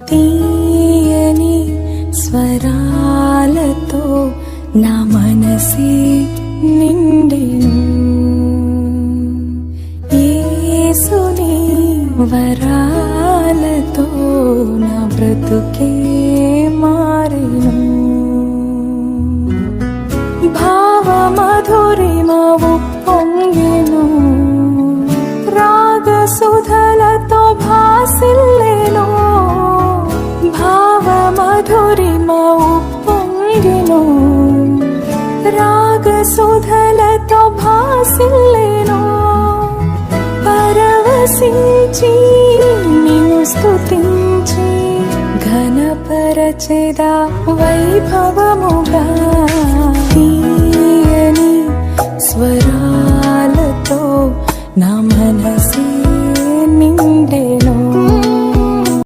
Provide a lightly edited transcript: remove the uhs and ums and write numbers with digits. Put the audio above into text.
తీయని స్వరాలతో నా మనసే నిండెను. యేసుని వరాలతో నా బ్రతుకే మారెను. భావమధురిమ ఉప్పొంగెను, రాగసుధలతో భాసిల్లెను. భావమధురిమ ఉప్పొంగెను, రాగసుధలతో భాసిల్లెను. పరవశించి నిన్ను స్తుతించి ఘనపరచెదా వైభవముగా. తీయని స్వరాలతో నా మనసే